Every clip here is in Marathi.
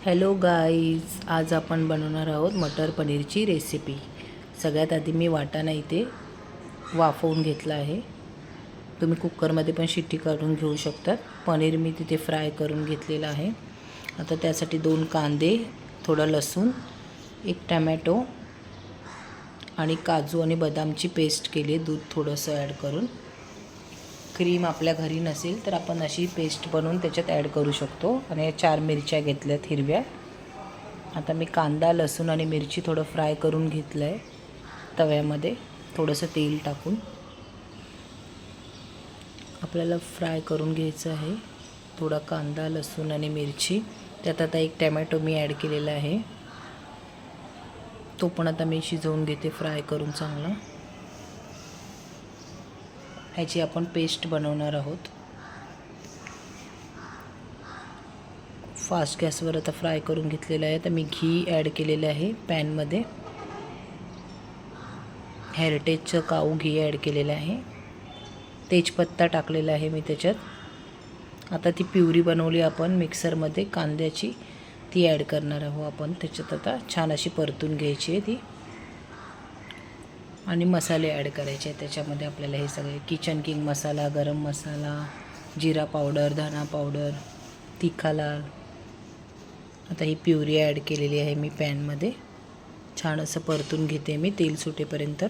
हॅलो गाईज, आज आपण बनवणार आहोत मटर पनीरची रेसिपी। सगळ्यात आधी मी वाटाणा इथे वाफवून घेतला आहे। तुम्ही कुकरमध्ये पण शिट्टी काढून घेऊ शकतात। पनीर मी तिथे फ्राय करून घेतलेला आहे। आता त्यासाठी 2 कांदे, थोडा लसूण, 1 टोमॅटो आणि काजू आणि बदामची पेस्ट केली, दूध थोडंसं ॲड करून। क्रीम आपल्या घरी नसेल तर आपण अशी पेस्ट बनवून त्याच्यात ॲड करू शकतो। आणि 4 मिरच्या घेतल्यात हिरव्या। आता मी कांदा, लसूण आणि मिरची थोडं फ्राय करून घेतलं आहे तव्यामध्ये थोडंसं तेल टाकून। आपल्याला फ्राय करून घ्यायचं आहे थोडा कांदा, लसूण आणि मिरची। त्यात आता 1 टोमॅटो मी ॲड केलेला आहे, तो पण आता मी शिजवून घेते फ्राय करून चांगला। ह्याची आपण पेस्ट बनवणार आहोत। फास्ट गॅसवर आता फ्राय करून घेतलेलं आहे। तर मी घी ॲड केलेलं आहे पॅनमध्ये, हेरिटेजचं काऊ घी ॲड केलेलं आहे। तेजपत्ता टाकलेला आहे मी त्याच्यात। आता ती प्युरी बनवली आपण मिक्सरमध्ये कांद्याची, ती ॲड करणार आहोत आपण त्याच्यात। आता छान अशी परतून घ्यायची आहे ती आणि मसाले ॲड करायचे त्याच्यामध्ये आपल्याला। हे सगळे किचन किंग मसाला, गरम मसाला, जिरा पावडर, धना पावडर, तिखा लाल। आता ही प्युरी ॲड केलेली आहे मी पॅनमध्ये, छान असं परतून घेते मी तेल सुटेपर्यंत।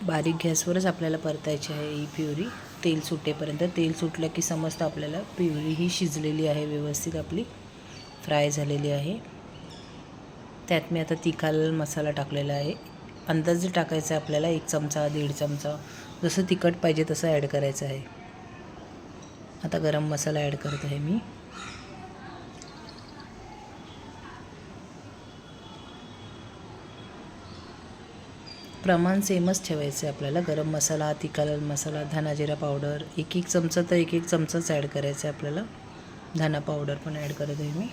बारीक गॅसवरच आपल्याला परतायची आहे ही प्युरी तेल सुटेपर्यंत। तेल सुटलं की समजतं आपल्याला प्युरी ही शिजलेली आहे, व्यवस्थित आपली फ्राय झालेली आहे। त्यात मी आता तिखा लाल मसाला टाकलेला आहे। अंदाजे टाकायचा आहे आपल्याला, 1 चमचा 1.5 चमचा, जसं तिखट पाहिजे तसं ॲड करायचं आहे। आता गरम मसाला ॲड करत आहे मी। प्रमाण सेमच ठेवायचं आहे आपल्याला। गरम मसाला, तिखा लाल मसाला, धना जिरा पावडर 1-1 चमचा तर 1-1 चमचाच ॲड करायचं आहे आपल्याला। धना पावडर पण ॲड करत आहे मी।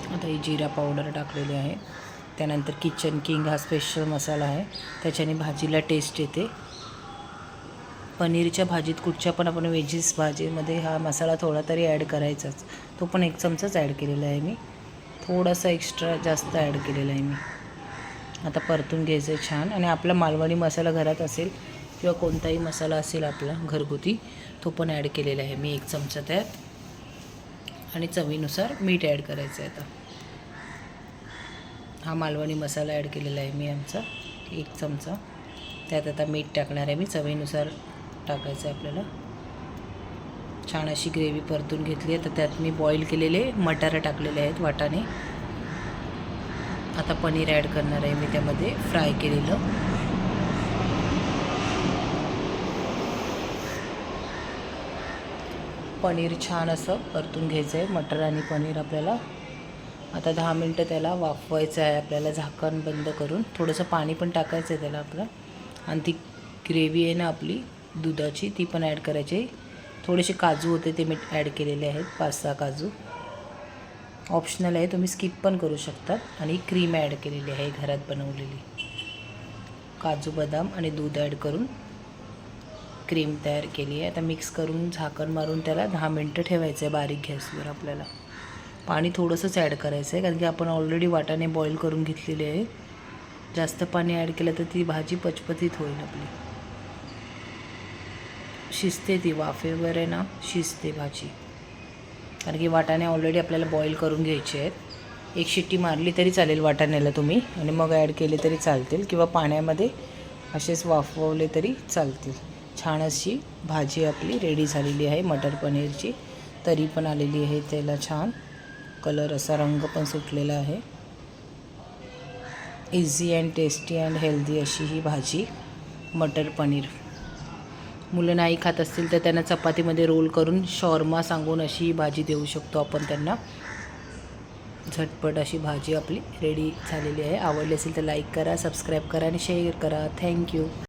आता ही जिरा पावडर टाकलेली आहे। त्यानंतर किचन किंग हा स्पेशल मसाला आहे, त्याच्याने भाजीला टेस्ट येते। पनीरच्या भाजीत कुठच्या पण आपण व्हेजीस भाजीमध्ये हा मसाला थोडा तरी ॲड करायचाच, तो पण 1 चमचाच ॲड केलेला आहे मी, थोडासा एक्स्ट्रा जास्त ॲड केलेला आहे मी। आता परतून घ्यायचं आहे छान। आणि आपला मालवणी मसाला घरात असेल किंवा कोणताही मसाला असेल आपला घरगुती, तो पण ॲड केलेला आहे मी 1 चमचा त्यात। आणि चवीनुसार मीठ ॲड करायचं आहे। आता हा मालवणी मसाला ॲड केलेला आहे मी आमचा 1 चमचा। त्यात आता मीठ टाकणार आहे मी, चवीनुसार टाकायचं आहे आपल्याला। छान अशी ग्रेव्ही परतून घेतली आहे। तर त्यात मी बॉईल केलेले मटार टाकलेले आहेत, वाटाणे। आता पनीर ॲड करणार आहे मी त्यामध्ये, फ्राय केलेलं। पनीर छान असं परतून घ्यायचं आहे, मटर आणि पनीर आपल्याला। आता 10 मिनटं त्याला वाफवायचं आहे आपल्याला, झाकण बंद करून। थोडंसं पाणी पण टाकायचं आहे त्याला आपलं। आणि ती ग्रेव्ही आहे ना आपली दुधाची, ती पण ॲड करायची। थोडेसे काजू होते ते मी ॲड केलेले आहेत, 5-6 काजू। ऑप्शनल आहे, तुम्ही स्किप पण करू शकतात। आणि क्रीम ॲड केलेली आहे घरात बनवलेली, काजू बदाम आणि दूध ॲड करून क्रीम तयार केली आहे। आता मिक्स करून झाकण मारून त्याला 10 मिनटं ठेवायचं आहे बारीक गॅसवर आपल्याला। पाणी थोडंसंच ॲड करायचं आहे, कारण की आपण ऑलरेडी वाटाणे बॉईल करून घेतलेले आहे। जास्त पाणी ॲड केलं तर ती भाजी पचपचीत होईल आपली, शिजते ती वाफेवर आहे ना, शिजते भाजी। कारण की वाटाणे ऑलरेडी आपल्याला बॉईल करून घ्यायचे आहेत। 1 शिट्टी मारली तरी चालेल वाटाण्याला तुम्ही, आणि मग ॲड केले तरी चालतील, किंवा पाण्यामध्ये असेच वाफवले तरी चालतील। छान अशी भाजी आपली रेडी झालेली आहे मटर पनीरची। तरी पण आलेली आहे त्याला, छान कलर असा, रंग पण सुटलेला आहे। Easy and tasty and healthy अशी ही भाजी मटर पनीर। मुलं नाही खात असतील तर त्यांना चपातीमध्ये रोल करून शॉर्मा सांगून अशी ही भाजी देऊ शकतो आपण त्यांना। झटपट अशी भाजी आपली रेडी झालेली आहे। आवडली असेल तर लाईक करा, सबस्क्राईब करा आणि शेअर करा। थँक्यू।